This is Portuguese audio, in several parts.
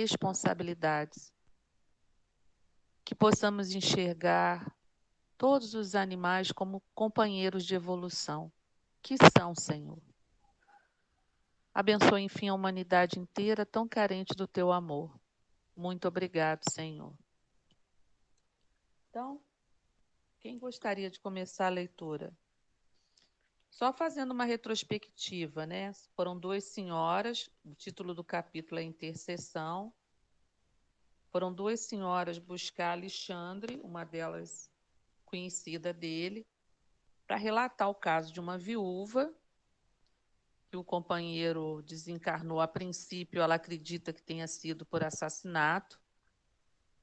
responsabilidades, que possamos enxergar todos os animais como companheiros de evolução, que são, Senhor. Abençoe, enfim, a humanidade inteira tão carente do teu amor. Muito obrigado, Senhor. Então, quem gostaria de começar a leitura? Só fazendo uma retrospectiva, né? Foram duas senhoras, o título do capítulo é Intercessão. Foram duas senhoras buscar Alexandre, uma delas conhecida dele, para relatar o caso de uma viúva que o companheiro desencarnou. A princípio, ela acredita que tenha sido por assassinato,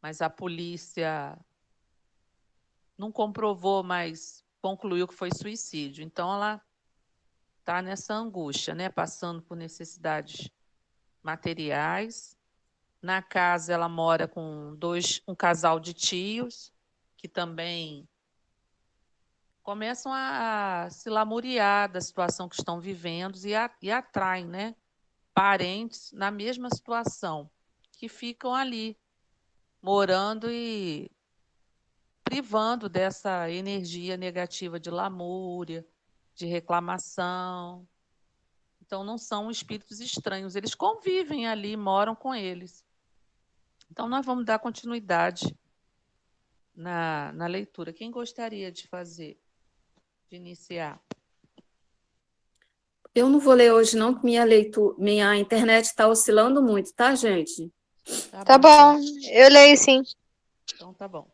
mas a polícia não comprovou, mas concluiu que foi suicídio. Então, ela está nessa angústia, né? Passando por necessidades materiais. Na casa, ela mora com um casal de tios, que também começam a se lamuriar da situação que estão vivendo e atraem, né, parentes na mesma situação, que ficam ali, morando e privando dessa energia negativa de lamúria, de reclamação. Então, não são espíritos estranhos, eles convivem ali, moram com eles. Então, nós vamos dar continuidade na leitura. Quem gostaria de fazer, de iniciar? Eu não vou ler hoje, não, porque minha internet está oscilando muito, tá, gente? Tá Tá bom, então. bom, eu leio sim. Então, tá bom.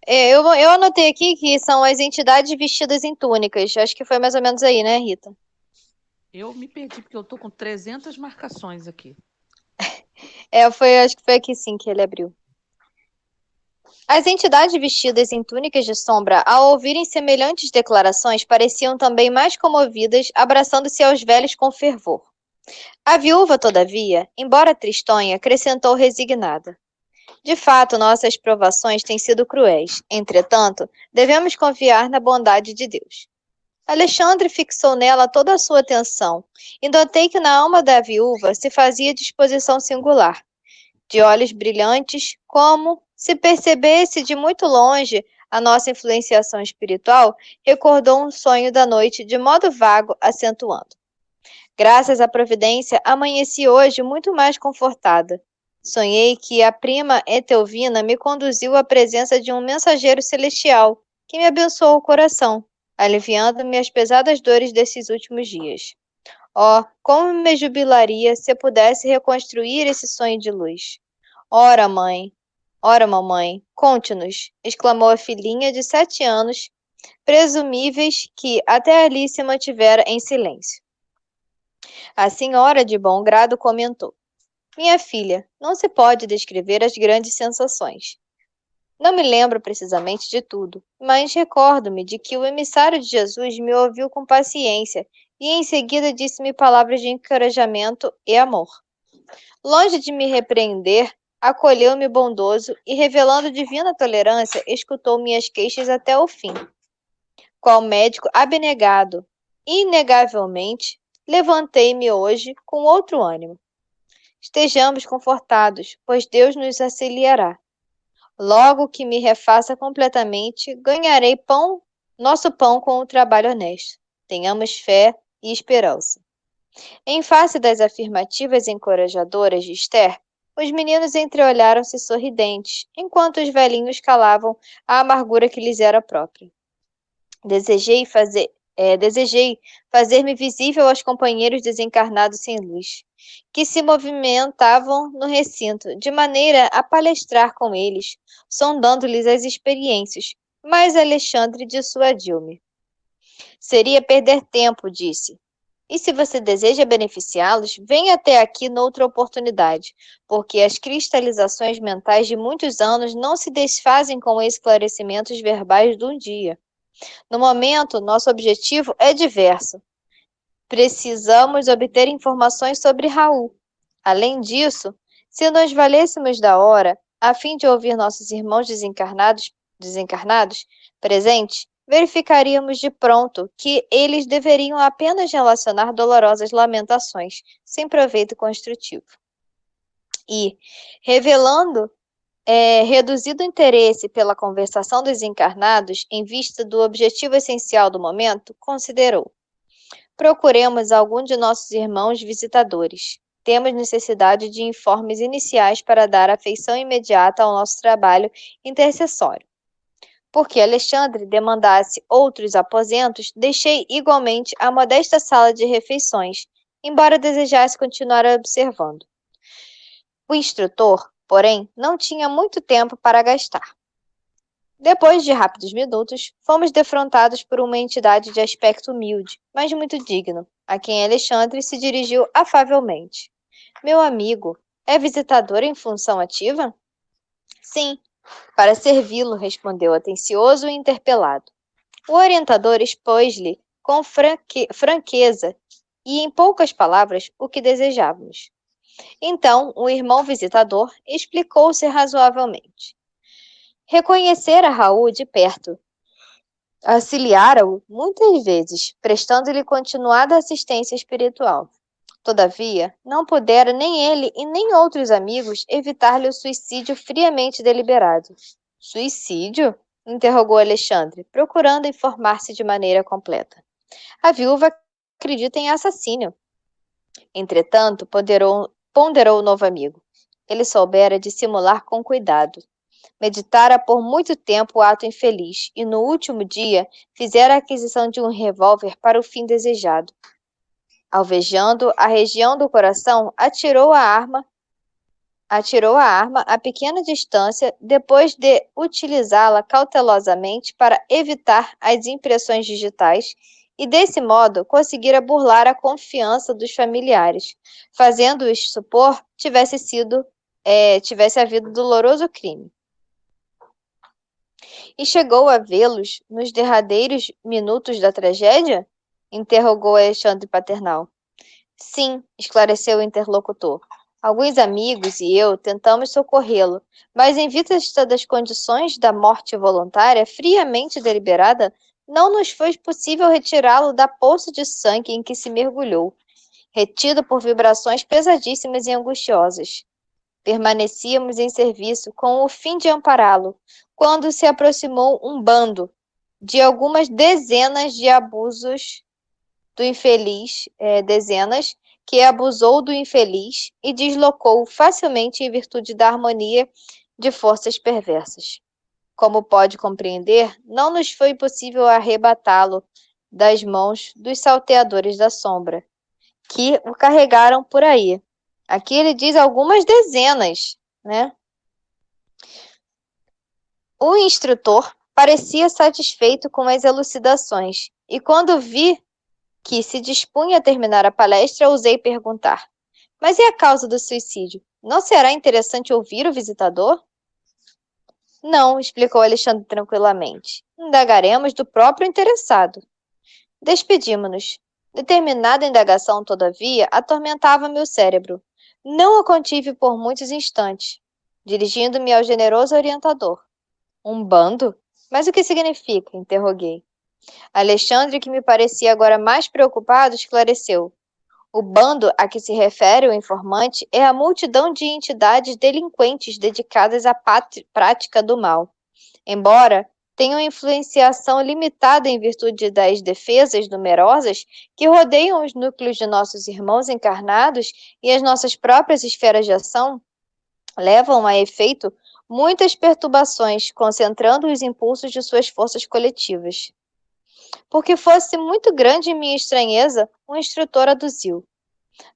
Eu anotei aqui que são as entidades vestidas em túnicas. Acho que foi mais ou menos aí, né, Rita? Eu me perdi, porque eu estou com 300 marcações aqui. Acho que foi aqui sim que ele abriu. As entidades vestidas em túnicas de sombra, ao ouvirem semelhantes declarações, pareciam também mais comovidas, abraçando-se aos velhos com fervor. A viúva, todavia, embora tristonha, acrescentou resignada. De fato, nossas provações têm sido cruéis. Entretanto, devemos confiar na bondade de Deus. Alexandre fixou nela toda a sua atenção, e notei que na alma da viúva se fazia disposição singular, de olhos brilhantes, como se percebesse de muito longe a nossa influenciação espiritual, recordou um sonho da noite de modo vago, acentuando. Graças à providência, amanheci hoje muito mais confortada. Sonhei que a prima Etelvina me conduziu à presença de um mensageiro celestial, que me abençoou o coração, aliviando-me as pesadas dores desses últimos dias. Oh, como me jubilaria se eu pudesse reconstruir esse sonho de luz. Ora, mãe, ora, mamãe, conte-nos, exclamou a filhinha de 7 anos, presumíveis que até ali se mantivera em silêncio. A senhora, de bom grado, comentou. Minha filha, não se pode descrever as grandes sensações. Não me lembro precisamente de tudo, mas recordo-me de que o emissário de Jesus me ouviu com paciência e em seguida disse-me palavras de encorajamento e amor. Longe de me repreender, acolheu-me bondoso e, revelando divina tolerância, escutou minhas queixas até o fim. Qual médico abnegado, inegavelmente, levantei-me hoje com outro ânimo. Estejamos confortados, pois Deus nos auxiliará. Logo que me refaça completamente, ganharei nosso pão com o trabalho honesto. Tenhamos fé e esperança. Em face das afirmativas encorajadoras de Esther, os meninos entreolharam-se sorridentes, enquanto os velhinhos calavam a amargura que lhes era própria. Desejei fazer-me visível aos companheiros desencarnados sem luz, que se movimentavam no recinto, de maneira a palestrar com eles, sondando-lhes as experiências, mas Alexandre dissuadiu-me. Seria perder tempo, disse. E se você deseja beneficiá-los, venha até aqui noutra oportunidade, porque as cristalizações mentais de muitos anos não se desfazem com esclarecimentos verbais de um dia. No momento, nosso objetivo é diverso. Precisamos obter informações sobre Raul. Além disso, se nos valêssemos da hora, a fim de ouvir nossos irmãos desencarnados presentes, verificaríamos de pronto que eles deveriam apenas relacionar dolorosas lamentações, sem proveito construtivo. e, revelando reduzido interesse pela conversação dos encarnados em vista do objetivo essencial do momento, considerou: procuremos algum de nossos irmãos visitadores. Temos necessidade de informes iniciais para dar afeição imediata ao nosso trabalho intercessório. Porque Alexandre demandasse outros aposentos, deixei igualmente a modesta sala de refeições, embora desejasse continuar observando. O instrutor, porém, não tinha muito tempo para gastar. Depois de rápidos minutos, fomos defrontados por uma entidade de aspecto humilde, mas muito digno, a quem Alexandre se dirigiu afavelmente. Meu amigo, é visitador em função ativa? Sim, para servi-lo, respondeu atencioso e interpelado. O orientador expôs-lhe com franqueza e, em poucas palavras, o que desejávamos. Então, o irmão visitador explicou-se razoavelmente. Reconhecera Raul de perto. Auxiliara-o muitas vezes, prestando-lhe continuada assistência espiritual. Todavia, não pudera nem ele e nem outros amigos evitar-lhe o suicídio friamente deliberado. Suicídio? Interrogou Alexandre, procurando informar-se de maneira completa. A viúva acredita em assassínio. Entretanto, ponderou o novo amigo. Ele soubera dissimular com cuidado. Meditara por muito tempo o ato infeliz e, no último dia, fizera a aquisição de um revólver para o fim desejado. Alvejando a região do coração, atirou a arma a pequena distância, depois de utilizá-la cautelosamente para evitar as impressões digitais e, desse modo, conseguira burlar a confiança dos familiares, fazendo-os supor tivesse havido doloroso crime. E chegou a vê-los nos derradeiros minutos da tragédia? Interrogou Alexandre Paternal. Sim, esclareceu o interlocutor. Alguns amigos e eu tentamos socorrê-lo, mas em vista das condições da morte voluntária friamente deliberada, não nos foi possível retirá-lo da poça de sangue em que se mergulhou, retido por vibrações pesadíssimas e angustiosas. Permanecíamos em serviço com o fim de ampará-lo, quando se aproximou um bando de algumas dezenas de abusos do infeliz, dezenas, que abusou do infeliz e deslocou facilmente em virtude da harmonia de forças perversas. Como pode compreender, não nos foi possível arrebatá-lo das mãos dos salteadores da sombra, que o carregaram por aí. Aqui ele diz algumas dezenas, né? O instrutor parecia satisfeito com as elucidações, e quando vi que se dispunha a terminar a palestra, ousei perguntar: mas e a causa do suicídio? Não será interessante ouvir o visitador? Não, explicou Alexandre tranquilamente. Indagaremos do próprio interessado. Despedimo-nos. Determinada indagação, todavia, atormentava meu cérebro. Não a contive por muitos instantes, dirigindo-me ao generoso orientador. Um bando? Mas o que significa? Interroguei. Alexandre, que me parecia agora mais preocupado, esclareceu. O bando a que se refere o informante é a multidão de entidades delinquentes dedicadas à prática do mal. Embora tenham influenciação limitada em virtude das defesas numerosas que rodeiam os núcleos de nossos irmãos encarnados e as nossas próprias esferas de ação, levam a efeito muitas perturbações, concentrando os impulsos de suas forças coletivas. Porque fosse muito grande minha estranheza, o instrutor aduziu.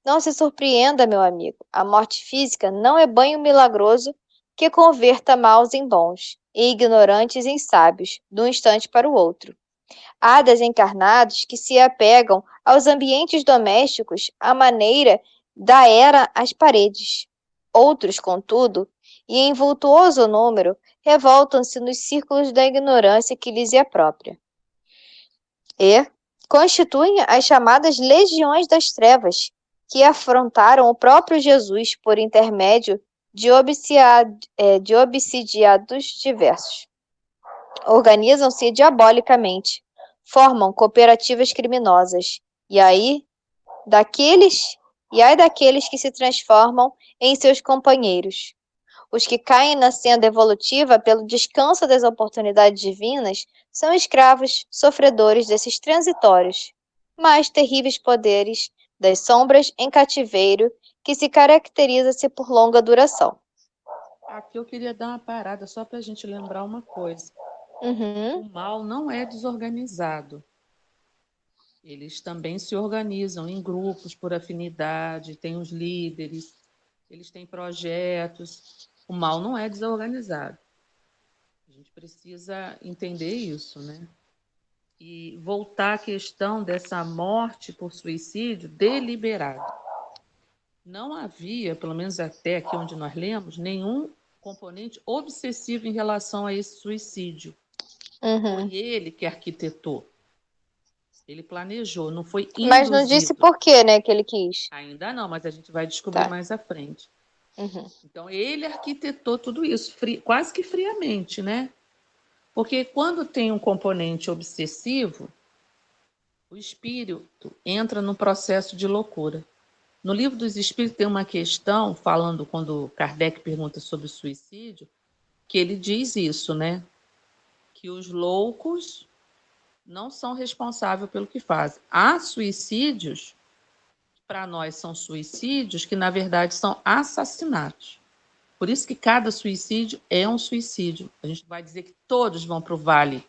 Não se surpreenda, meu amigo, a morte física não é banho milagroso que converta maus em bons e ignorantes em sábios, de um instante para o outro. Há desencarnados que se apegam aos ambientes domésticos à maneira da era às paredes. Outros, contudo, e em vultuoso número, revoltam-se nos círculos da ignorância que lhes é própria. E constituem as chamadas legiões das trevas, que afrontaram o próprio Jesus por intermédio de obsidiados diversos. Organizam-se diabolicamente, formam cooperativas criminosas, e aí, daqueles e ai daqueles que se transformam em seus companheiros. Os que caem na senda evolutiva pelo descanso das oportunidades divinas são escravos, sofredores desses transitórios, mas terríveis poderes das sombras em cativeiro que se caracteriza-se por longa duração. Aqui eu queria dar uma parada só para a gente lembrar uma coisa. Uhum. O mal não é desorganizado. Eles também se organizam em grupos por afinidade, tem os líderes, eles têm projetos. O mal não é desorganizado. A gente precisa entender isso, né? E voltar à questão dessa morte por suicídio deliberado. Não havia, pelo menos até aqui onde nós lemos, nenhum componente obsessivo em relação a esse suicídio. Uhum. Foi ele que arquitetou. Ele planejou, não foi Mas não disse induzido. por que, né, que ele quis. Ainda não, mas a gente vai descobrir Tá. mais à frente. Uhum. Então, ele arquitetou tudo isso, quase que friamente, né? Porque quando tem um componente obsessivo, o espírito entra no processo de loucura. No Livro dos Espíritos tem uma questão, falando quando Kardec pergunta sobre o suicídio, que ele diz isso, né? Que os loucos não são responsáveis pelo que fazem. Há suicídios, para nós são suicídios, que na verdade são assassinatos. Por isso que cada suicídio é um suicídio. A gente vai dizer que todos vão para o vale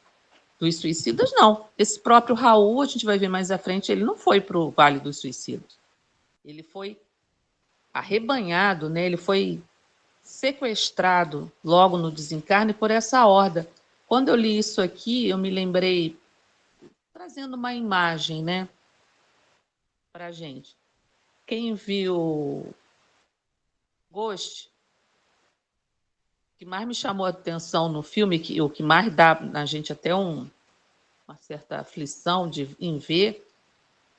dos suicidas, não. Esse próprio Raul, a gente vai ver mais à frente, ele não foi para o vale dos suicidas. Ele foi arrebanhado, né? Ele foi sequestrado logo no desencarne por essa horda. Quando eu li isso aqui, eu me lembrei, trazendo uma imagem, né, para a gente. Quem viu Ghost, o que mais me chamou a atenção no filme, o que mais dá na gente até uma certa aflição em ver,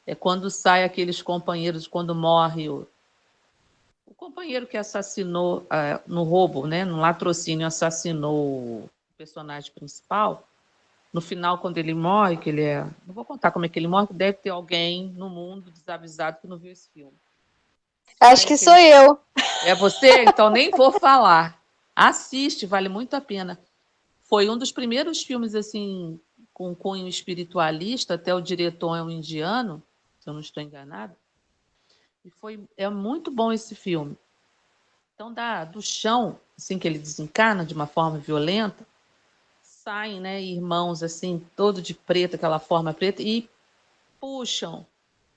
é quando sai aqueles companheiros, quando morre o companheiro que assassinou no roubo, né, no latrocínio, assassinou o personagem principal. No final, quando ele morre, que ele é... Não vou contar como é que ele morre, deve ter alguém no mundo desavisado que não viu esse filme. Acho que sou eu. É você? Então nem vou falar. Assiste, vale muito a pena. Foi um dos primeiros filmes assim com cunho espiritualista, até o diretor é um indiano, se eu não estou enganado. E é muito bom esse filme. Então, do chão, assim que ele desencarna de uma forma violenta, saem, né, irmãos assim, todo de preto, aquela forma preta, e puxam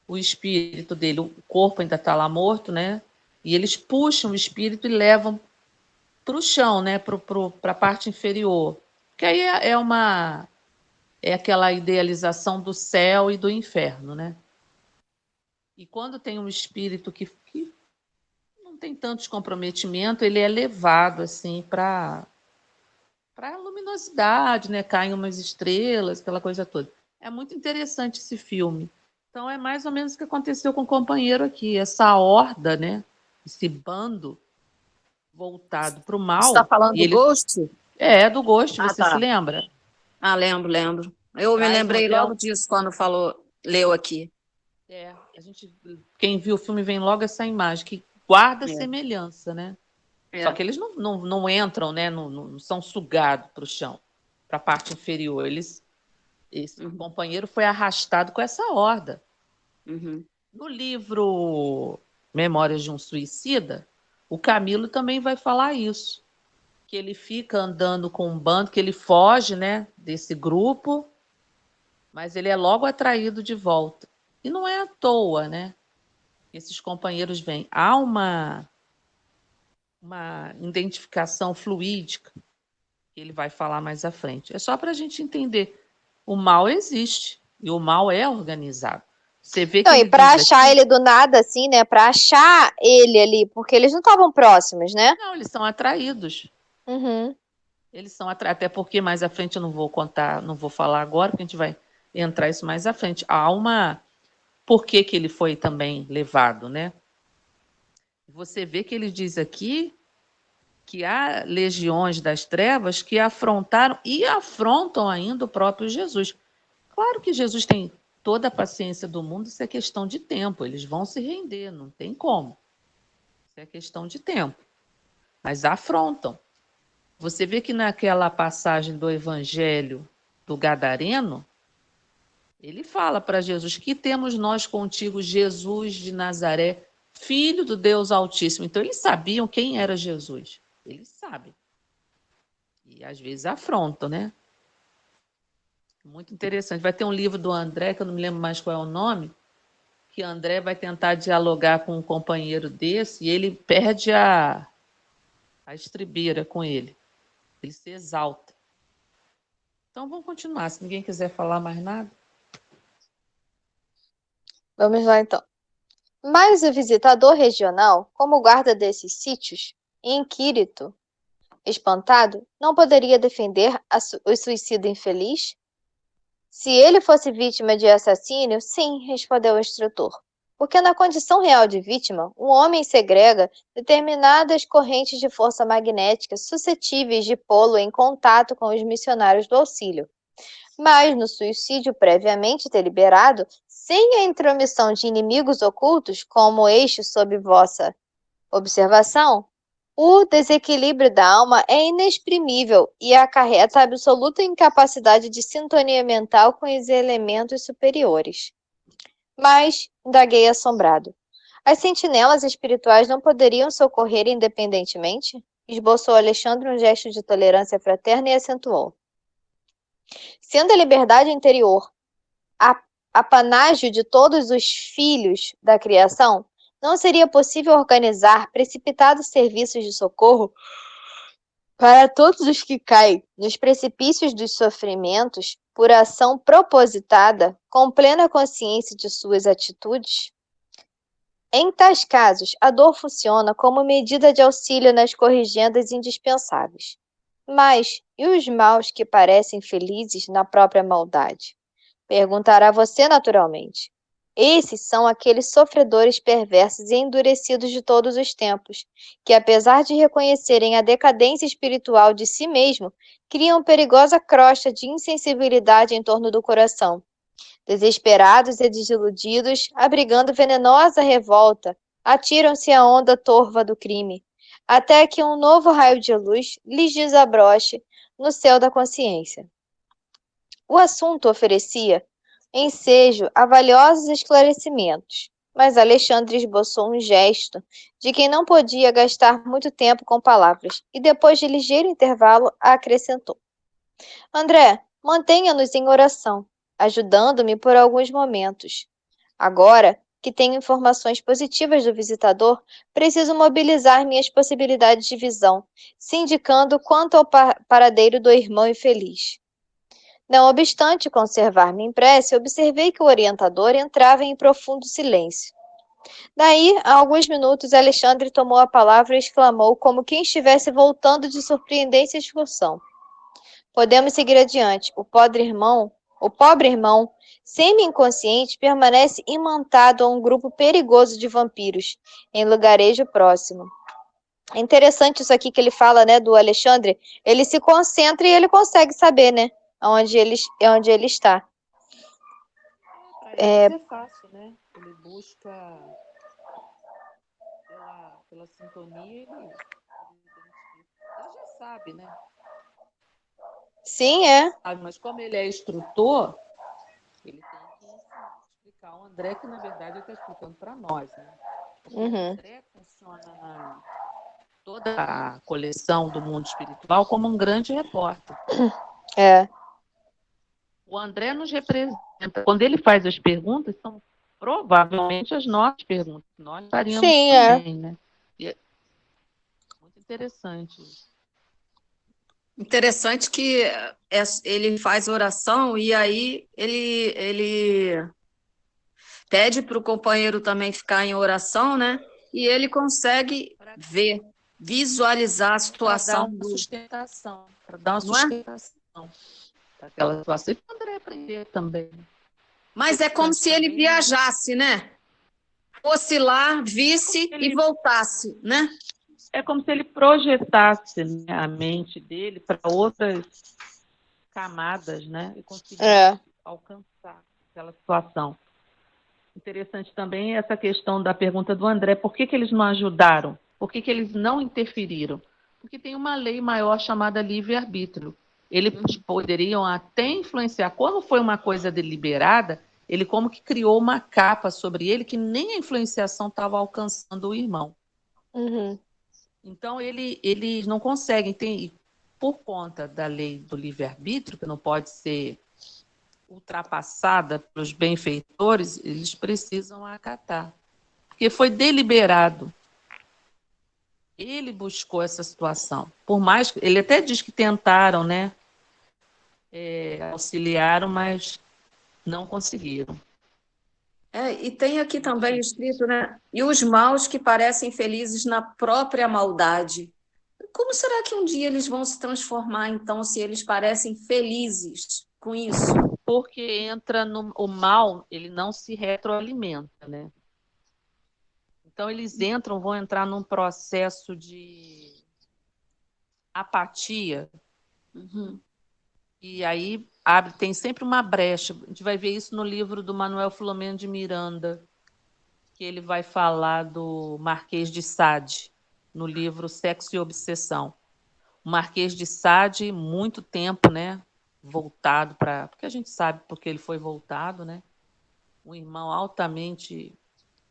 o espírito dele. O corpo ainda está lá morto, né? E eles puxam o espírito e levam para o chão, né? Para a parte inferior. Que aí é aquela idealização do céu e do inferno, né? E quando tem um espírito que não tem tantos comprometimento, ele é levado assim para a luminosidade, né? Caem umas estrelas, aquela coisa toda. É muito interessante esse filme. Então é mais ou menos o que aconteceu com o companheiro aqui, essa horda, né? Esse bando voltado para o Você está mal. falando E do ele Ghost? é do Ghost, Ah, você se tá. lembra? Ah, lembro. Eu me Traz um lembrei hotel. logo disso quando leu aqui. Quem viu o filme vem logo essa imagem que guarda É, semelhança, né? Só é. que eles não entram, né? Não são sugados para o chão, para a parte inferior. Esse Uhum, companheiro foi arrastado com essa horda. uhum. No livro Memórias de um Suicida, o Camilo também vai falar isso, que ele fica andando com um bando, que ele foge, né, desse grupo, mas ele é logo atraído de volta. E não é à toa, né? Esses companheiros vêm. Há uma identificação fluídica, que ele vai falar mais à frente. É só para a gente entender. O mal existe e o mal é organizado. Você vê que Não, e ele pra diz achar aqui. ele do nada, assim, né? Pra achar ele ali, porque eles não estavam próximos, né? Não, eles são atraídos. Uhum. Eles são até porque mais à frente eu não vou contar, não vou falar agora, porque a gente vai entrar isso mais à frente. Há uma por que ele foi também levado, né? Você vê que ele diz aqui que há legiões das trevas que afrontaram e afrontam ainda o próprio Jesus. Claro que Jesus tem toda a paciência do mundo, isso é questão de tempo. Eles vão se render, não tem como. Isso é questão de tempo. Mas afrontam. Você vê que naquela passagem do Evangelho do Gadareno, ele fala para Jesus: que temos nós contigo, Jesus de Nazaré, filho do Deus Altíssimo. Então, eles sabiam quem era Jesus. Eles sabem. E às vezes afrontam, né? Muito interessante. Vai ter um livro do André, que eu não me lembro mais qual é o nome, que André vai tentar dialogar com um companheiro desse e ele perde a estribeira com ele. Ele se exalta. Então, vamos continuar. Se ninguém quiser falar mais nada. Vamos lá, então. Mas o visitador regional, como guarda desses sítios, inquérito, espantado, não poderia defender o suicida infeliz? Se ele fosse vítima de assassínio, sim, respondeu o instrutor. Porque na condição real de vítima, o homem segrega determinadas correntes de força magnética suscetíveis de pô-lo em contato com os missionários do auxílio. Mas no suicídio previamente deliberado, sem a intromissão de inimigos ocultos, como este sob vossa observação, o desequilíbrio da alma é inexprimível e acarreta a absoluta incapacidade de sintonia mental com os elementos superiores. Mas, indaguei assombrado, as sentinelas espirituais não poderiam socorrer independentemente? Esboçou Alexandre um gesto de tolerância fraterna e acentuou. Sendo a liberdade interior apanágio de todos os filhos da criação, não seria possível organizar precipitados serviços de socorro para todos os que caem nos precipícios dos sofrimentos por ação propositada, com plena consciência de suas atitudes? Em tais casos, a dor funciona como medida de auxílio nas corrigendas indispensáveis. Mas, e os maus que parecem felizes na própria maldade? Perguntará você naturalmente. Esses são aqueles sofredores perversos e endurecidos de todos os tempos, que apesar de reconhecerem a decadência espiritual de si mesmo, criam perigosa crosta de insensibilidade em torno do coração. Desesperados e desiludidos, abrigando venenosa revolta, atiram-se à onda torva do crime, até que um novo raio de luz lhes desabroche no céu da consciência. O assunto oferecia ensejo a valiosos esclarecimentos, mas Alexandre esboçou um gesto de quem não podia gastar muito tempo com palavras e, depois de ligeiro intervalo, acrescentou. André, mantenha-nos em oração, ajudando-me por alguns momentos. Agora que tenho informações positivas do visitador, preciso mobilizar minhas possibilidades de visão, se indicando quanto ao paradeiro do irmão infeliz. Não obstante conservar minha prece, observei que o orientador entrava em profundo silêncio. Daí, a alguns minutos, Alexandre tomou a palavra e exclamou como quem estivesse voltando de surpreendente excursão. Podemos seguir adiante. O pobre irmão, semi-inconsciente, permanece imantado a um grupo perigoso de vampiros, em lugarejo próximo. É interessante isso aqui que ele fala, né, do Alexandre. Ele se concentra e ele consegue saber, né? Onde ele está. Para ele é fácil, né? Ele busca pela sintonia, ele já sabe, né? Sim, é. Mas como ele é instrutor, ele tem que explicar ao André que, na verdade, ele está explicando para nós, né? Porque o André funciona toda a coleção do mundo espiritual como um grande repórter. É. O André nos representa. Quando ele faz as perguntas, são provavelmente as nossas perguntas. Nós faríamos também, né? E é muito interessante isso. Interessante que ele faz oração e aí ele pede para o companheiro também ficar em oração, né? E ele consegue visualizar a situação. Para dar uma sustentação. Para dar uma sustentação. Daquela situação. E para o André aprender também. Mas é como se ele viajasse, né? Fosse lá, visse e voltasse, né? É como se ele projetasse, né, a mente dele para outras camadas, né? E conseguisse alcançar. aquela situação. Interessante também essa questão da pergunta do André, por que eles não ajudaram? Por que eles não interferiram? Porque tem uma lei maior chamada livre-arbítrio. Eles poderiam até influenciar. Como foi uma coisa deliberada, ele como que criou uma capa sobre ele que nem a influenciação estava alcançando o irmão. Uhum. Então, eles não conseguem, por conta da lei do livre-arbítrio, que não pode ser ultrapassada pelos benfeitores, eles precisam acatar. Porque foi deliberado. Ele buscou essa situação. Por mais que ele até diz que tentaram, né? Auxiliaram, mas não conseguiram. E tem aqui também escrito, né? E os maus que parecem felizes na própria maldade. Como será que um dia eles vão se transformar, então, se eles parecem felizes com isso? Porque entra o mal, ele não se retroalimenta, né? Então, eles vão entrar num processo de apatia, e aí tem sempre uma brecha. A gente vai ver isso no livro do Manuel Filomeno de Miranda, que ele vai falar do Marquês de Sade, no livro Sexo e Obsessão. O Marquês de Sade, muito tempo, né, voltado para... Porque a gente sabe porque ele foi voltado, né? Um irmão altamente...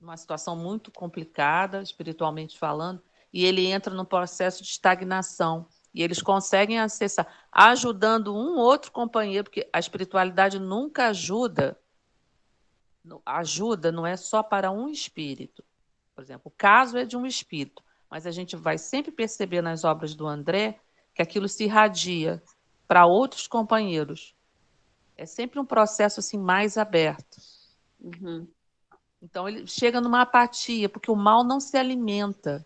Uma situação muito complicada, espiritualmente falando, e ele entra num processo de estagnação. E eles conseguem acessar, ajudando um outro companheiro, porque a espiritualidade nunca ajuda. Ajuda não é só para um espírito. Por exemplo, o caso é de um espírito, mas a gente vai sempre perceber nas obras do André que aquilo se irradia para outros companheiros. É sempre um processo assim mais aberto. Então, ele chega numa apatia, porque o mal não se alimenta.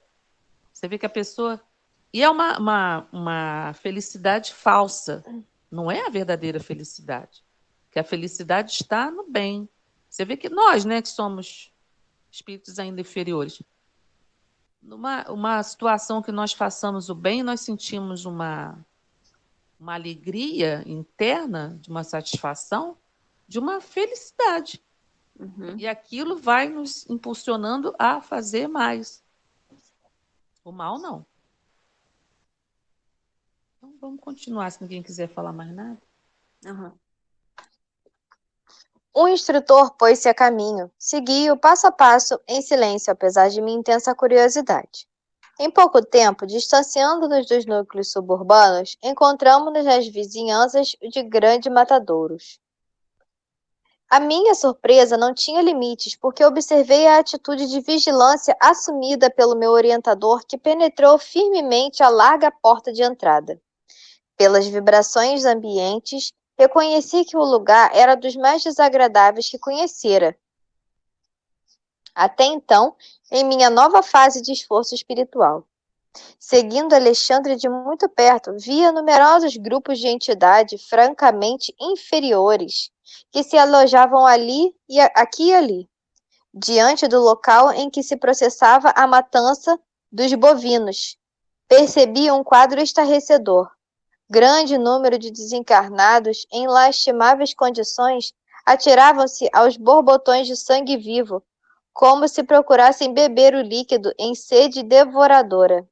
Você vê que a pessoa... E é uma felicidade falsa. Não é a verdadeira felicidade. Porque a felicidade está no bem. Você vê que nós, né, que somos espíritos ainda inferiores, numa situação que nós façamos o bem, nós sentimos uma alegria interna, de uma satisfação, de uma felicidade. E aquilo vai nos impulsionando a fazer mais. O mal, não. Então, vamos continuar, se ninguém quiser falar mais nada. O instrutor pôs-se a caminho. Segui-o passo a passo, em silêncio, apesar de minha intensa curiosidade. Em pouco tempo, distanciando-nos dos núcleos suburbanos, encontramo-nos nas vizinhanças de grandes matadouros. A minha surpresa não tinha limites, porque observei a atitude de vigilância assumida pelo meu orientador, que penetrou firmemente a larga porta de entrada. Pelas vibrações ambientes, reconheci que o lugar era dos mais desagradáveis que conhecera. Até então, em minha nova fase de esforço espiritual. Seguindo Alexandre de muito perto, via numerosos grupos de entidades francamente inferiores, que se alojavam aqui e ali, diante do local em que se processava a matança dos bovinos. Percebi um quadro estarrecedor. Grande número de desencarnados, em lastimáveis condições, atiravam-se aos borbotões de sangue vivo, como se procurassem beber o líquido em sede devoradora.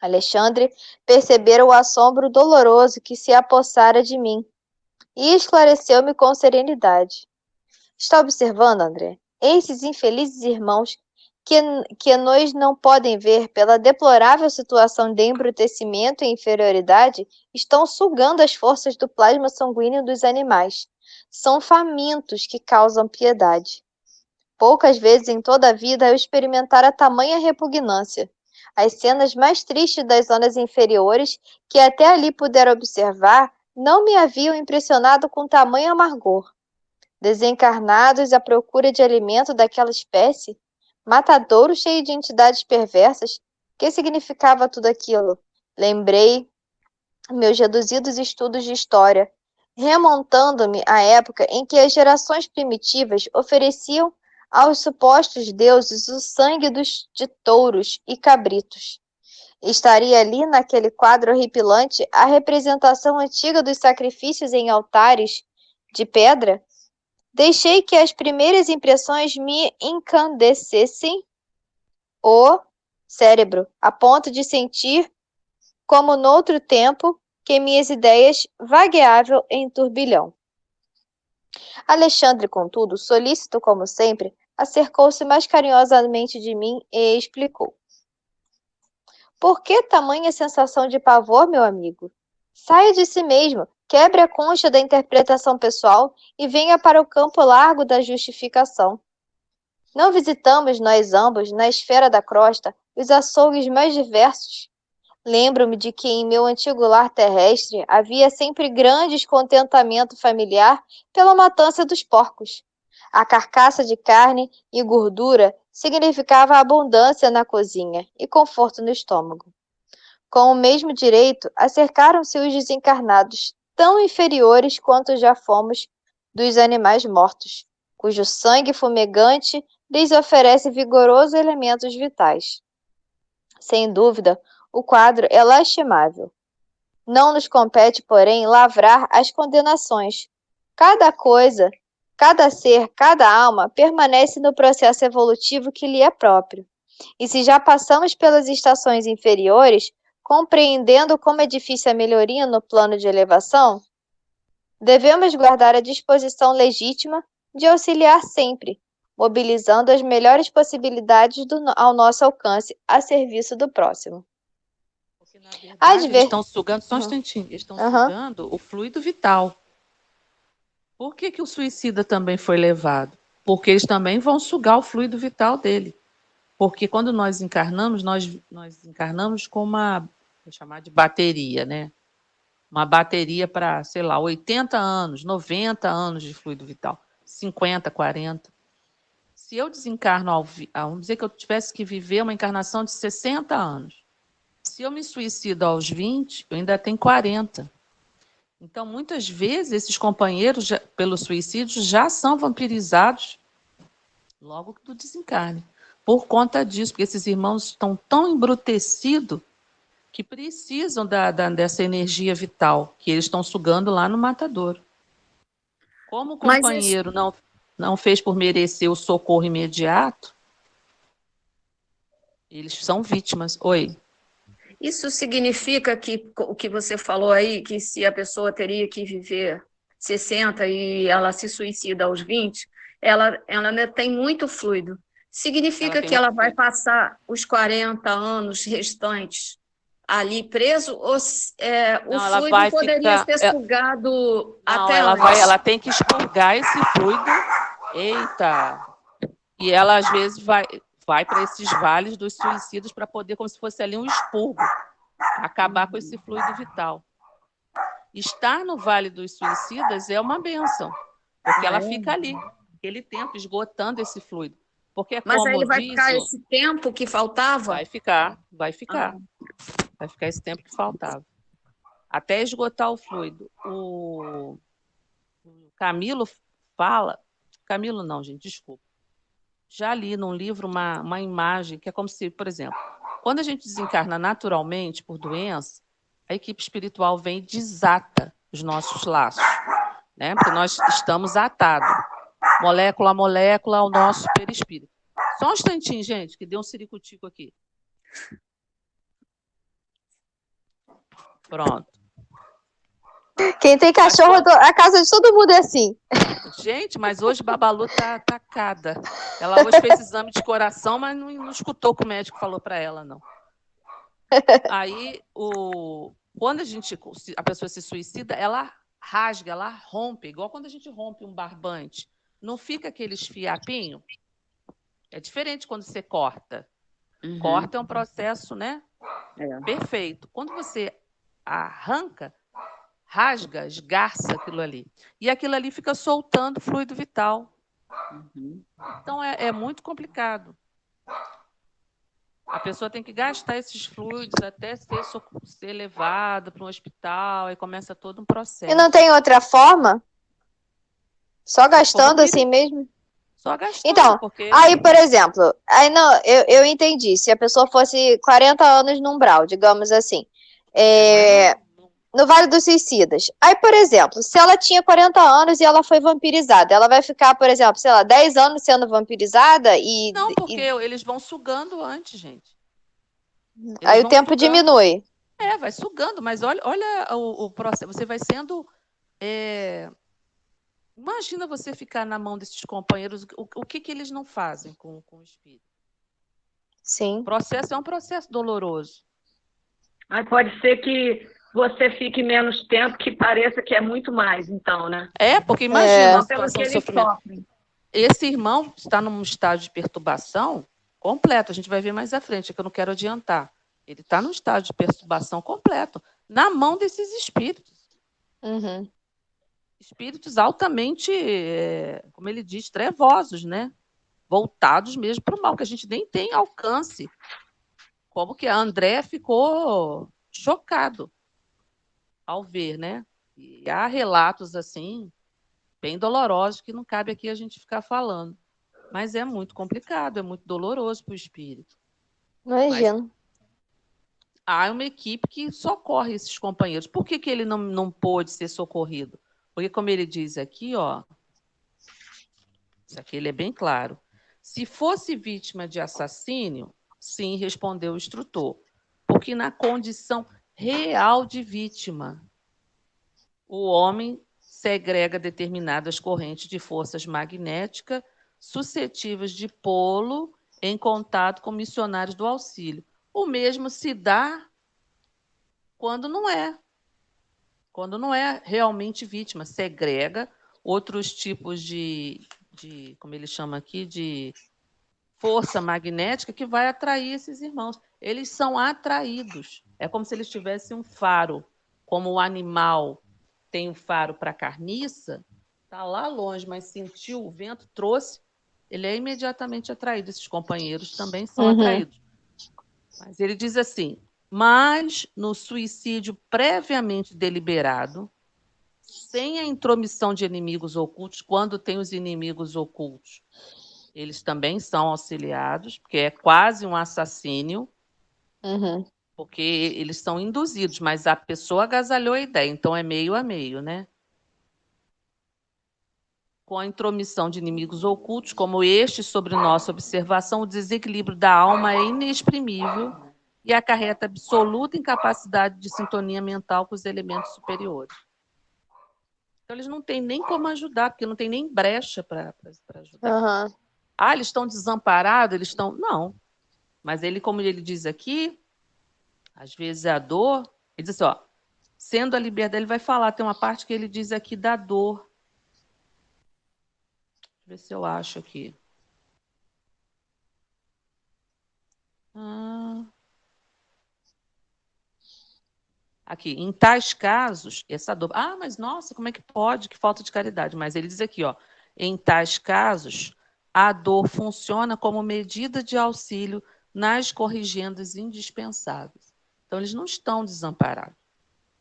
Alexandre percebera o assombro doloroso que se apossara de mim e esclareceu-me com serenidade. Está observando, André? Esses infelizes irmãos que nos não podem ver pela deplorável situação de embrutecimento e inferioridade estão sugando as forças do plasma sanguíneo dos animais. São famintos que causam piedade. Poucas vezes em toda a vida eu experimentara tamanha repugnância. As cenas mais tristes das zonas inferiores, que até ali pudera observar, não me haviam impressionado com tamanho amargor. Desencarnados à procura de alimento daquela espécie, matadouro cheio de entidades perversas, que significava tudo aquilo? Lembrei meus reduzidos estudos de história, remontando-me à época em que as gerações primitivas ofereciam aos supostos deuses o sangue de touros e cabritos. Estaria ali, naquele quadro horripilante, a representação antiga dos sacrifícios em altares de pedra? Deixei que as primeiras impressões me encandecessem o cérebro, a ponto de sentir, como noutro tempo, que minhas ideias vagueavam em turbilhão. Alexandre, contudo, solícito como sempre, acercou-se mais carinhosamente de mim e explicou. Por que tamanha sensação de pavor, meu amigo? Saia de si mesmo, quebre a concha da interpretação pessoal e venha para o campo largo da justificação. Não visitamos, nós ambos, na esfera da crosta, os açougues mais diversos? Lembro-me de que em meu antigo lar terrestre havia sempre grande descontentamento familiar pela matança dos porcos. A carcaça de carne e gordura significava abundância na cozinha e conforto no estômago. Com o mesmo direito, acercaram-se os desencarnados, tão inferiores quanto já fomos dos animais mortos, cujo sangue fumegante lhes oferece vigorosos elementos vitais. Sem dúvida, o quadro é lastimável. Não nos compete, porém, lavrar as condenações. Cada coisa, cada ser, cada alma permanece no processo evolutivo que lhe é próprio. E se já passamos pelas estações inferiores, compreendendo como é difícil a melhoria no plano de elevação, devemos guardar a disposição legítima de auxiliar sempre, mobilizando as melhores possibilidades ao nosso alcance a serviço do próximo. Porque, na verdade, eles estão sugando, só um Uhum. instantinho, eles estão Uhum. sugando o fluido vital. Por que o suicida também foi levado? Porque eles também vão sugar o fluido vital dele. Porque quando nós encarnamos, nós encarnamos com uma, vou chamar de bateria, né? Uma bateria para, sei lá, 80 anos, 90 anos de fluido vital, 50, 40. Se eu desencarno, vamos dizer que eu tivesse que viver uma encarnação de 60 anos. Se eu me suicido aos 20, eu ainda tenho 40. Então, muitas vezes, esses companheiros, pelo suicídio, já são vampirizados logo do desencarne. Por conta disso, porque esses irmãos estão tão embrutecidos que precisam dessa energia vital que eles estão sugando lá no matadouro. Como o companheiro não fez por merecer o socorro imediato, eles são vítimas. Oi. Isso significa que o que você falou aí, que se a pessoa teria que viver 60 e ela se suicida aos 20, ela ainda tem muito fluido. Significa que ela vai passar os 40 anos restantes ali preso, ou o fluido poderia ser sugado até antes? Ela tem que expurgar esse fluido. Eita! E ela, às vezes, vai para esses vales dos suicidas para poder, como se fosse ali um expurgo, acabar com esse fluido vital. Estar no Vale dos Suicidas é uma bênção, porque ela fica ali, aquele tempo, esgotando esse fluido. Porque, mas como aí ele vai diz, ficar esse tempo que faltava? Vai ficar. Vai ficar esse tempo que faltava. Até esgotar o fluido. O Camilo fala... Camilo não, gente, desculpa. Já li num livro uma imagem que é como se, por exemplo, quando a gente desencarna naturalmente por doença, a equipe espiritual vem e desata os nossos laços, né? Porque nós estamos atados, molécula a molécula, ao nosso perispírito. Só um instantinho, gente, que deu um ciricutico aqui. Pronto. Quem tem cachorro, a casa de todo mundo é assim. Gente, mas hoje Babalu tá atacada. Ela hoje fez exame de coração, mas não escutou o que o médico falou para ela, não. Aí, quando a pessoa se suicida, ela rasga, ela rompe, igual quando a gente rompe um barbante. Não fica aqueles fiapinhos? É diferente quando você corta. Uhum. Corta é um processo, né? Perfeito. Quando você arranca, rasga, esgarça aquilo ali. E aquilo ali fica soltando fluido vital. Uhum. Então, é muito complicado. A pessoa tem que gastar esses fluidos até ser levada para um hospital, aí começa todo um processo. E não tem outra forma? Só gastando assim mesmo? Só gastando, então, aí, por exemplo, eu entendi. Se a pessoa fosse 40 anos no umbral, digamos assim. no Vale dos Suicidas. Aí, por exemplo, se ela tinha 40 anos e ela foi vampirizada, ela vai ficar, por exemplo, sei lá, 10 anos sendo vampirizada Não, porque eles vão sugando antes, gente. Eles aí o vão tempo sugando. diminui. Vai sugando, mas olha o processo. Você vai sendo. Imagina você ficar na mão desses companheiros, o que eles não fazem com o espírito? Sim. O processo é um processo doloroso. Aí pode ser que você fique menos tempo, que pareça que é muito mais, então, né? Porque imagina a Só pelo situação que de eles sofrimento. sofrem. Esse irmão está num estágio de perturbação completo. A gente vai ver mais à frente, é que eu não quero adiantar. Ele está num estágio de perturbação completo, na mão desses espíritos. Uhum. Espíritos altamente, como ele diz, trevosos, né? Voltados mesmo para o mal, que a gente nem tem alcance. Como que a André ficou chocado ao ver, né? E há relatos assim, bem dolorosos, que não cabe aqui a gente ficar falando. Mas é muito complicado, é muito doloroso para o espírito. Imagino. Há uma equipe que socorre esses companheiros. Por que ele não pôde ser socorrido? Porque, como ele diz aqui, isso aqui ele é bem claro. Se fosse vítima de assassínio, sim, respondeu o instrutor. Porque na condição real de vítima, o homem segrega determinadas correntes de forças magnéticas suscetíveis de pô-lo em contato com missionários do auxílio. O mesmo se dá quando não é. Quando não é realmente vítima, segrega outros tipos como ele chama aqui, de força magnética que vai atrair esses irmãos. Eles são atraídos. É como se eles tivessem um faro, como o animal tem um faro para a carniça, está lá longe, mas sentiu o vento, trouxe, ele é imediatamente atraído. Esses companheiros também são atraídos. Mas ele diz assim, mas no suicídio previamente deliberado, sem a intromissão de inimigos ocultos, quando tem os inimigos ocultos, eles também são auxiliados, porque é quase um assassínio, porque eles são induzidos, mas a pessoa agasalhou a ideia, então é meio a meio, né? Com a intromissão de inimigos ocultos, como este sobre nossa observação, o desequilíbrio da alma é inexprimível e acarreta absoluta incapacidade de sintonia mental com os elementos superiores. Então, eles não têm nem como ajudar, porque não tem nem brecha para ajudar. Eles estão desamparados, eles estão... Não. Mas ele, como ele diz aqui, às vezes é a dor. Ele diz assim, sendo a liberdade, ele vai falar, tem uma parte que ele diz aqui da dor. Deixa eu ver se eu acho aqui. Aqui, em tais casos, essa dor... mas nossa, como é que pode? Que falta de caridade. Mas ele diz aqui, em tais casos, a dor funciona como medida de auxílio nas corrigendas indispensáveis. Então, eles não estão desamparados.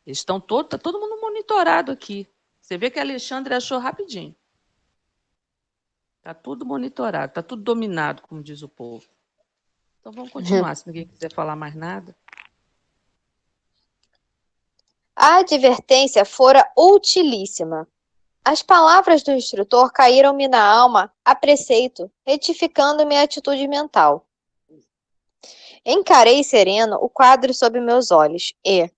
Eles estão tá todo mundo monitorado aqui. Você vê que Alexandre achou rapidinho. Está tudo monitorado, está tudo dominado, como diz o povo. Então, vamos continuar, se ninguém quiser falar mais nada. A advertência fora utilíssima. As palavras do instrutor caíram-me na alma a preceito, retificando minha atitude mental. Encarei sereno o quadro sob meus olhos e,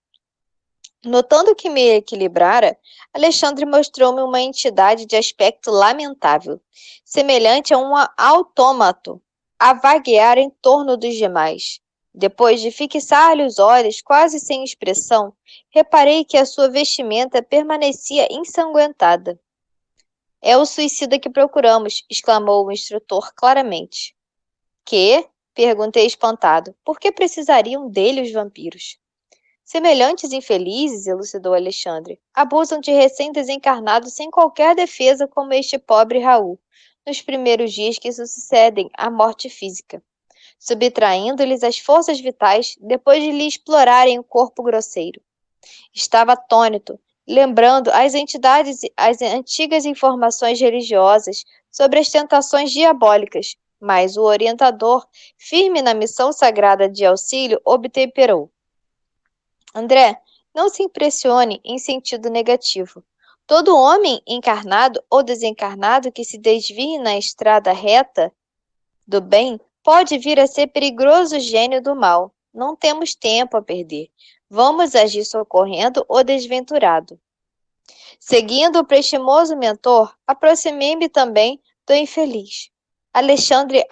notando que me equilibrara, Alexandre mostrou-me uma entidade de aspecto lamentável, semelhante a um autômato, a vaguear em torno dos demais. Depois de fixar-lhe os olhos quase sem expressão, reparei que a sua vestimenta permanecia ensanguentada. É o suicida que procuramos, exclamou o instrutor claramente. Que? Perguntei espantado. Por que precisariam dele os vampiros? Semelhantes infelizes, elucidou Alexandre, abusam de recém-desencarnados sem qualquer defesa como este pobre Raul, nos primeiros dias que sucedem à morte física, subtraindo-lhes as forças vitais depois de lhe explorarem o corpo grosseiro. Estava atônito, lembrando as antigas informações religiosas sobre as tentações diabólicas, mas o orientador, firme na missão sagrada de auxílio, obtemperou. André, Não se impressione em sentido negativo. Todo homem encarnado ou desencarnado que se desvie na estrada reta do bem pode vir a ser perigoso gênio do mal. Não temos tempo a perder. Vamos agir socorrendo o desventurado. Seguindo o prestimoso mentor, aproximei-me também do infeliz. Alexandre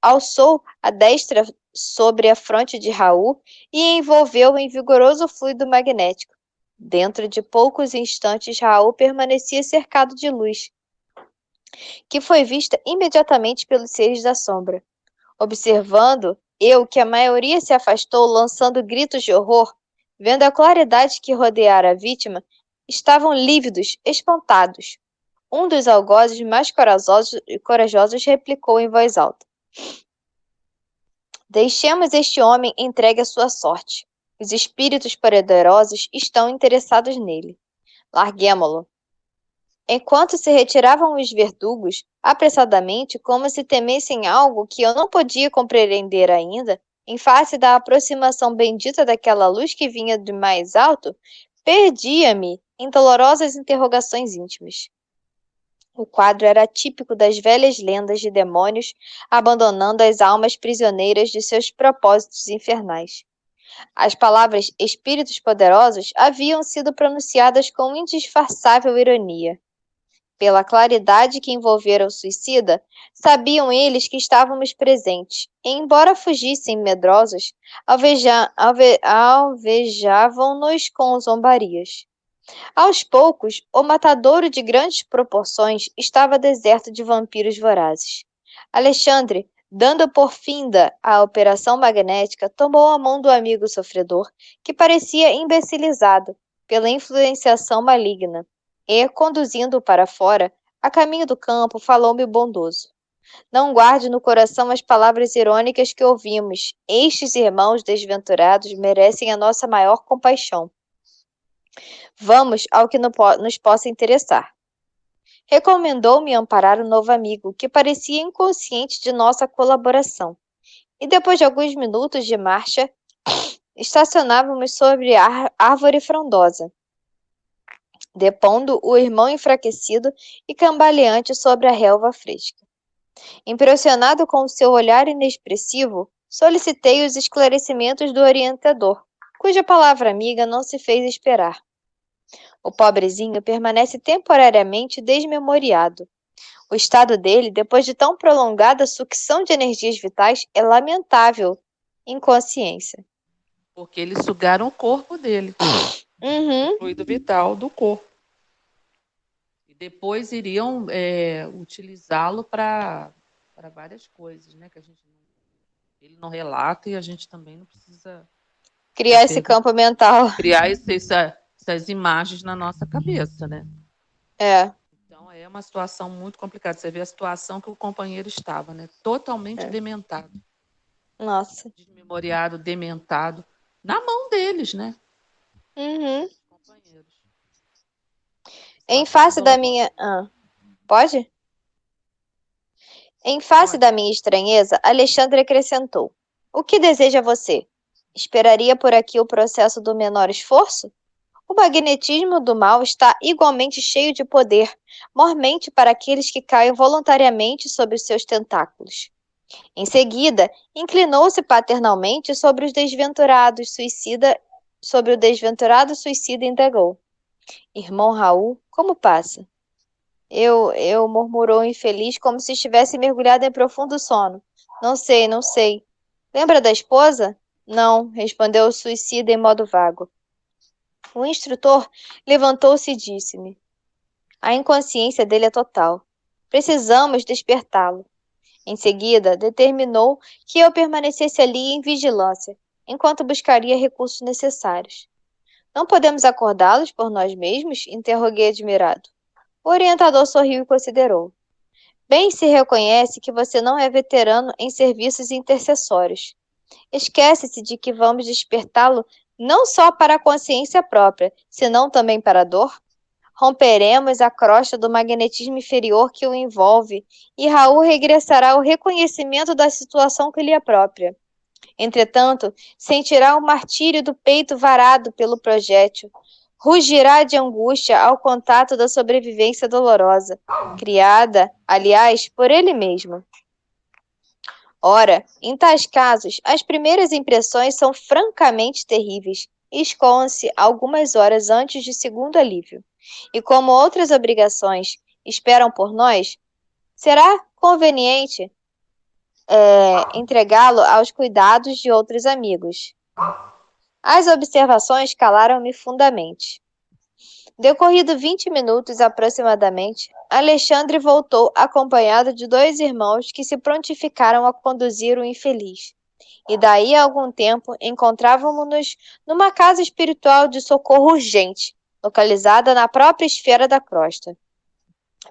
alçou a destra sobre a fronte de Raul e envolveu-o em vigoroso fluido magnético. Dentro de poucos instantes, Raul permanecia cercado de luz, que foi vista imediatamente pelos seres da sombra. Observando eu que a maioria se afastou, lançando gritos de horror, vendo a claridade que rodeara a vítima, estavam lívidos, espantados. Um dos algozes mais corajosos replicou em voz alta: Deixemos este homem entregue à sua sorte. Os espíritos poderosos estão interessados nele. Larguemo-lo. Enquanto se retiravam os verdugos, apressadamente, como se temessem algo que eu não podia compreender ainda, em face da aproximação bendita daquela luz que vinha de mais alto, perdia-me em dolorosas interrogações íntimas. O quadro era típico das velhas lendas de demônios abandonando as almas prisioneiras de seus propósitos infernais. As palavras espíritos poderosos haviam sido pronunciadas com indisfarçável ironia. Pela claridade que envolvera o suicida, sabiam eles que estávamos presentes, e, embora fugissem medrosos, alvejavam-nos com zombarias. Aos poucos, o matadouro de grandes proporções estava deserto de vampiros vorazes. Alexandre, dando por finda à operação magnética, tomou a mão do amigo sofredor, que parecia imbecilizado pela influenciação maligna, e, conduzindo-o para fora, a caminho do campo, falou-me bondoso. Não guarde no coração as palavras irônicas que ouvimos. Estes irmãos desventurados merecem a nossa maior compaixão. Vamos ao que nos possa interessar. Recomendou-me amparar o novo amigo, que parecia inconsciente de nossa colaboração. E depois de alguns minutos de marcha, estacionávamos sobre a árvore frondosa, depondo o irmão enfraquecido e cambaleante sobre a relva fresca. Impressionado com o seu olhar inexpressivo, solicitei os esclarecimentos do orientador, cuja palavra amiga não se fez esperar. O pobrezinho permanece temporariamente desmemoriado. O estado dele, depois de tão prolongada sucção de energias vitais, é lamentável. Inconsciência. Porque eles sugaram o corpo dele. O fluido vital do corpo. E depois iriam utilizá-lo para várias coisas, né? Que ele não relata e a gente também não precisa criar esse campo mental. Criar essas imagens na nossa cabeça, né? Então é uma situação muito complicada. Você vê a situação que o companheiro estava, né? Totalmente dementado. Nossa. Desmemoriado, dementado. Na mão deles, né? Companheiros. Em face da minha... Pode? Em face da minha estranheza, Alexandre acrescentou: O que deseja você? Esperaria por aqui o processo do menor esforço? O magnetismo do mal está igualmente cheio de poder, mormente para aqueles que caem voluntariamente sob os seus tentáculos. Em seguida, inclinou-se paternalmente sobre o desventurado suicida e indagou: Irmão Raul, como passa? Eu, murmurou o infeliz, como se estivesse mergulhado em profundo sono. Não sei. Lembra da esposa? Não, respondeu o suicida em modo vago. O instrutor levantou-se e disse-me: A inconsciência dele é total. Precisamos despertá-lo. Em seguida, determinou que eu permanecesse ali em vigilância, enquanto buscaria recursos necessários. Não podemos acordá-los por nós mesmos? Interroguei admirado. O orientador sorriu e considerou. Bem se reconhece que você não é veterano em serviços intercessórios. Esquece-se de que vamos despertá-lo não só para a consciência própria, senão também para a dor? Romperemos a crosta do magnetismo inferior que o envolve, e Raul regressará ao reconhecimento da situação que lhe é própria. Entretanto, sentirá o martírio do peito varado pelo projétil. Rugirá de angústia ao contato da sobrevivência dolorosa, criada, aliás, por ele mesmo. Ora, em tais casos, as primeiras impressões são francamente terríveis e escoam-se algumas horas antes de segundo alívio. E como outras obrigações esperam por nós, será conveniente entregá-lo aos cuidados de outros amigos. As observações calaram-me fundamente. Decorrido 20 minutos aproximadamente, Alexandre voltou acompanhado de 2 irmãos que se prontificaram a conduzir o infeliz. E daí a algum tempo encontrávamos-nos numa casa espiritual de socorro urgente, localizada na própria esfera da crosta.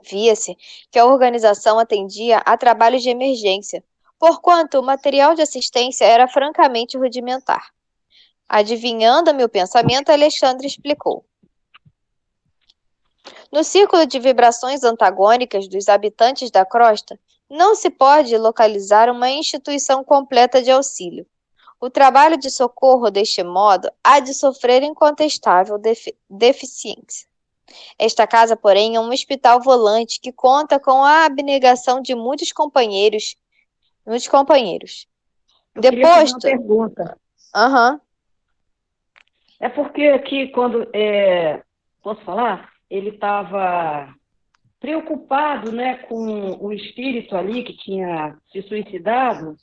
Via-se que a organização atendia a trabalhos de emergência, porquanto o material de assistência era francamente rudimentar. Adivinhando meu pensamento, Alexandre explicou. No círculo de vibrações antagônicas dos habitantes da crosta, não se pode localizar uma instituição completa de auxílio. O trabalho de socorro, deste modo, há de sofrer incontestável deficiência. Esta casa, porém, é um hospital volante que conta com a abnegação de muitos companheiros. Eu queria fazer uma Deposto. pergunta. Aham. É porque aqui, quando... posso falar? Ele estava preocupado, né, com o espírito ali que tinha se suicidado,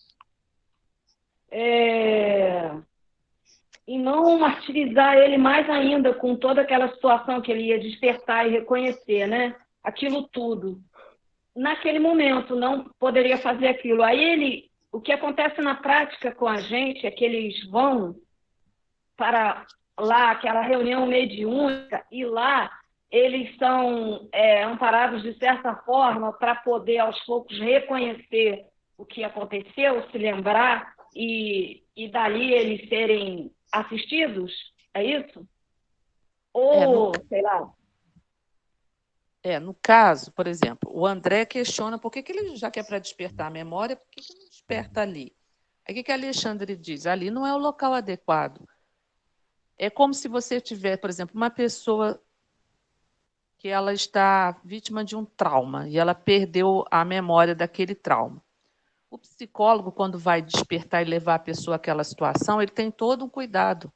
e não martirizar ele mais ainda com toda aquela situação que ele ia despertar e reconhecer, né, aquilo tudo. Naquele momento, não poderia fazer aquilo. Aí o que acontece na prática com a gente é que eles vão para lá, aquela reunião mediúnica, e lá eles são amparados de certa forma para poder, aos poucos, reconhecer o que aconteceu, se lembrar, e dali eles serem assistidos? É isso? Ou, sei lá... No caso, por exemplo, o André questiona por que ele, já que é para despertar a memória, por que não desperta ali? Aí o que Alexandre diz? Ali não é o local adequado. É como se você tiver, por exemplo, uma pessoa que ela está vítima de um trauma e ela perdeu a memória daquele trauma. O psicólogo, quando vai despertar e levar a pessoa àquela situação, ele tem todo um cuidado,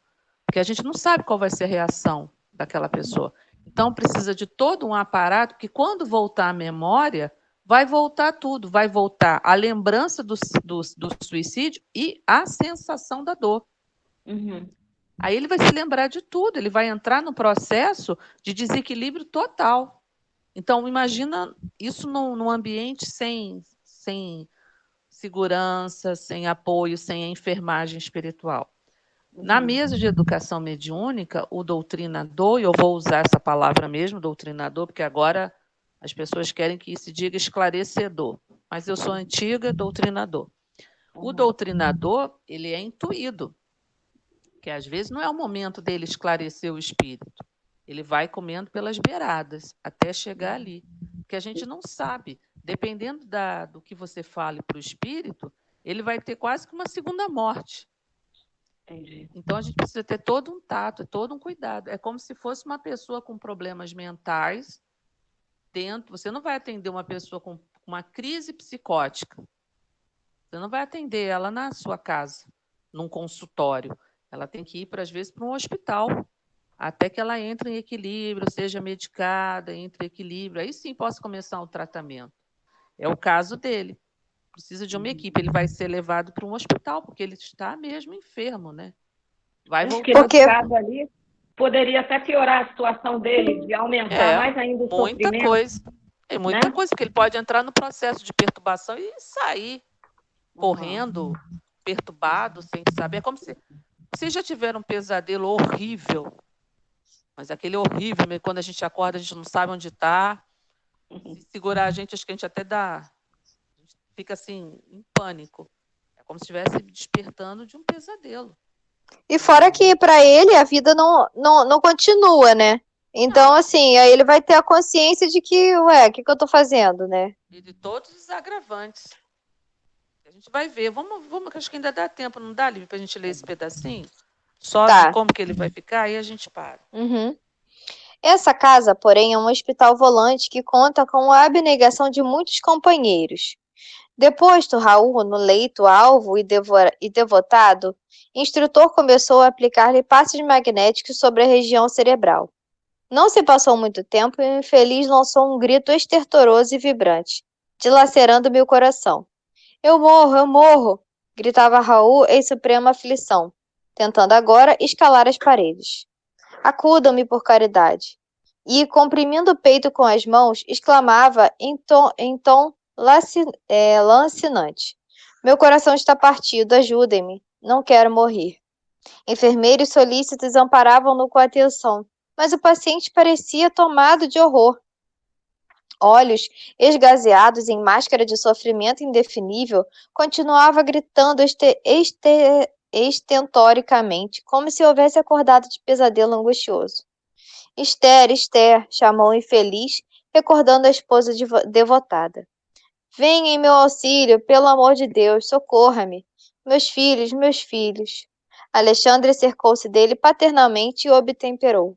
porque a gente não sabe qual vai ser a reação daquela pessoa. Então, precisa de todo um aparato que, quando voltar a memória, vai voltar tudo, vai voltar a lembrança do suicídio e a sensação da dor. Uhum. Aí ele vai se lembrar de tudo, ele vai entrar no processo de desequilíbrio total. Então, imagina isso num ambiente sem segurança, sem apoio, sem a enfermagem espiritual. Na mesa de educação mediúnica, o doutrinador, e eu vou usar essa palavra mesmo, doutrinador, porque agora as pessoas querem que se diga esclarecedor, mas eu sou antiga, doutrinador. O doutrinador, ele é intuído, que às vezes não é o momento dele esclarecer o espírito. Ele vai comendo pelas beiradas até chegar ali, porque a gente não sabe. Dependendo do que você fale para o espírito, ele vai ter quase que uma segunda morte. Entendi. Então, a gente precisa ter todo um tato, todo um cuidado. É como se fosse uma pessoa com problemas mentais dentro. Você não vai atender uma pessoa com uma crise psicótica. Você não vai atender ela na sua casa, num consultório. Ela tem que ir, às vezes, para um hospital, até que ela entre em equilíbrio, seja medicada, entre em equilíbrio. Aí sim possa começar o tratamento. É o caso dele. Precisa de uma equipe. Ele vai ser levado para um hospital, porque ele está mesmo enfermo, né? Vai Acho voltar. que nesse caso ali poderia até piorar a situação dele, de aumentar mais ainda o muita sofrimento. coisa. Tem muita né? coisa, porque ele pode entrar no processo de perturbação e sair correndo, perturbado, sem saber. É como se vocês já tiveram um pesadelo horrível, mas aquele horrível, quando a gente acorda, a gente não sabe onde está. Se segurar a gente, acho que a gente até dá... A gente fica assim, em pânico. É como se estivesse despertando de um pesadelo. E fora que para ele a vida não continua, né? Então, assim, aí ele vai ter a consciência de que, o que eu tô fazendo, né? E de todos os agravantes. A gente vai ver. Vamos, acho que ainda dá tempo, não dá, Lívia, para a gente ler esse pedacinho? Só de Tá. como que ele vai ficar, aí a gente para. Uhum. Essa casa, porém, é um hospital volante que conta com a abnegação de muitos companheiros. Deposto Raul no leito alvo e devotado, instrutor começou a aplicar-lhe passes magnéticos sobre a região cerebral. Não se passou muito tempo e o infeliz lançou um grito estertoroso e vibrante, dilacerando-me o coração. Eu morro, eu morro! Gritava Raul em suprema aflição, tentando agora escalar as paredes. Acudam-me por caridade. E, comprimindo o peito com as mãos, exclamava em tom lancinante. Meu coração está partido, ajudem-me. Não quero morrer. Enfermeiros solícitos amparavam-no com atenção, mas o paciente parecia tomado de horror. Olhos esgazeados em máscara de sofrimento indefinível, continuava gritando estentoricamente, como se houvesse acordado de pesadelo angustioso. Esther, Esther, chamou o infeliz, recordando a esposa devotada. Venha em meu auxílio, pelo amor de Deus, socorra-me. Meus filhos, meus filhos. Alexandre cercou-se dele paternalmente e o obtemperou.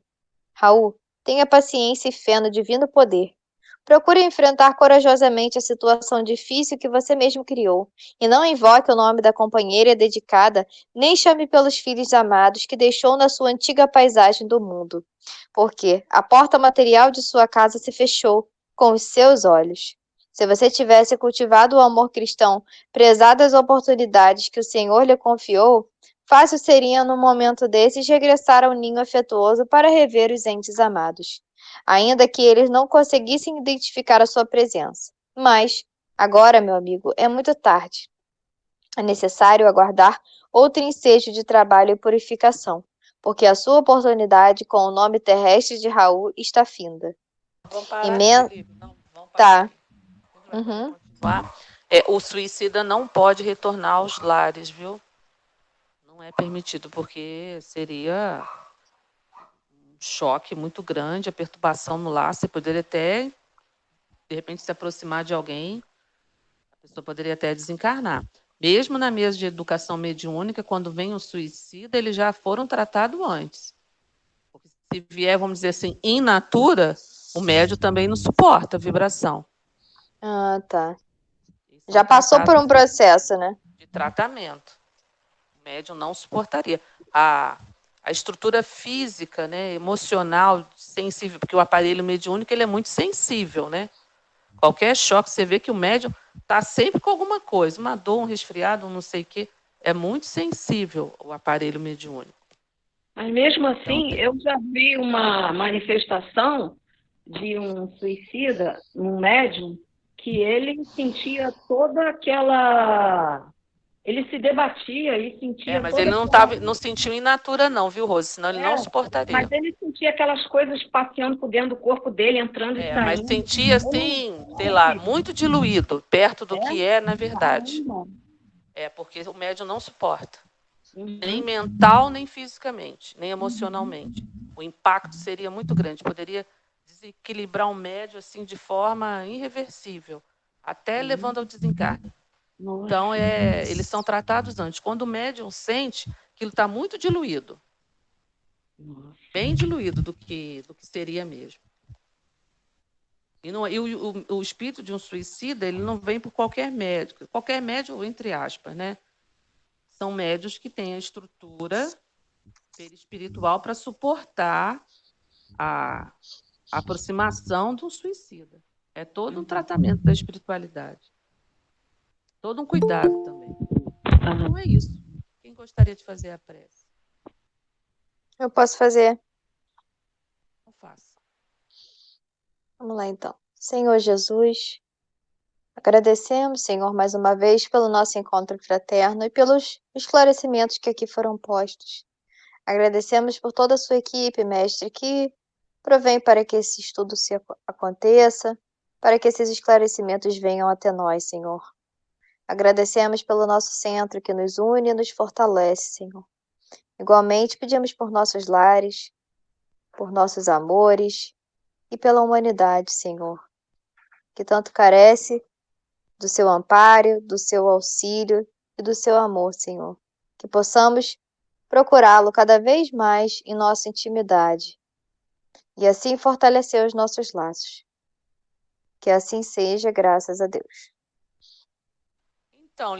Raul, tenha paciência e fé no divino poder. Procure enfrentar corajosamente a situação difícil que você mesmo criou, e não invoque o nome da companheira dedicada, nem chame pelos filhos amados que deixou na sua antiga paisagem do mundo, porque a porta material de sua casa se fechou com os seus olhos. Se você tivesse cultivado o amor cristão, prezado as oportunidades que o Senhor lhe confiou, fácil seria, num momento desses, regressar ao ninho afetuoso para rever os entes amados, ainda que eles não conseguissem identificar a sua presença. Mas, agora, meu amigo, é muito tarde. É necessário aguardar outro ensejo de trabalho e purificação, porque a sua oportunidade com o nome terrestre de Raul está finda. Vamos parar Imen- aqui, Lívia. Não, vamos parar Tá. aqui. A gente vai poder Uhum. continuar. O suicida não pode retornar aos lares, viu? Não é permitido, porque seria um choque muito grande, a perturbação no lar. Você poderia até, de repente, se aproximar de alguém, a pessoa poderia até desencarnar. Mesmo na mesa de educação mediúnica, quando vem um suicida, eles já foram tratados antes. Porque se vier, vamos dizer assim, in natura, o médio também não suporta a vibração. Ah, tá. Eles são Já passou por um tratados processo, né? de tratamento. O médium não suportaria. A estrutura física, né, emocional, sensível, porque o aparelho mediúnico ele é muito sensível, né? Qualquer choque, você vê que o médium está sempre com alguma coisa, uma dor, um resfriado, um não sei o quê. É muito sensível o aparelho mediúnico. Mas mesmo Então, assim, eu já vi uma manifestação de um suicida, um médium, que ele sentia toda aquela. Ele se debatia e sentia mas toda ele aquela. não sentiu in natura, não, viu, Rose? Senão ele não suportaria. Mas ele sentia aquelas coisas passeando por dentro do corpo dele, entrando e Mas saindo. sentia assim, sei lá, muito diluído, perto do que é na verdade. Caramba. Porque o médium não suporta. Nem Uhum. mental, nem fisicamente, nem emocionalmente. O impacto seria muito grande, poderia desequilibrar o médium assim de forma irreversível, até levando ao desencarne. Nossa. Então, eles são tratados antes. Quando o médium sente que ele está muito diluído, bem diluído do que seria mesmo. E o espírito de um suicida, ele não vem por qualquer médico, entre aspas, né? São médios que têm a estrutura espiritual para suportar a aproximação do suicida. É todo um tratamento da espiritualidade. Todo um cuidado também. Então é isso. Quem gostaria de fazer a prece? Eu posso fazer. Não faça. Vamos lá, então. Senhor Jesus, agradecemos, Senhor, mais uma vez pelo nosso encontro fraterno e pelos esclarecimentos que aqui foram postos. Agradecemos por toda a sua equipe, mestre, que provém para que esse estudo aconteça, para que esses esclarecimentos venham até nós, Senhor. Agradecemos pelo nosso centro que nos une e nos fortalece, Senhor. Igualmente, pedimos por nossos lares, por nossos amores e pela humanidade, Senhor, que tanto carece do seu amparo, do seu auxílio e do seu amor, Senhor. Que possamos procurá-lo cada vez mais em nossa intimidade e assim fortalecer os nossos laços. Que assim seja, graças a Deus. Então,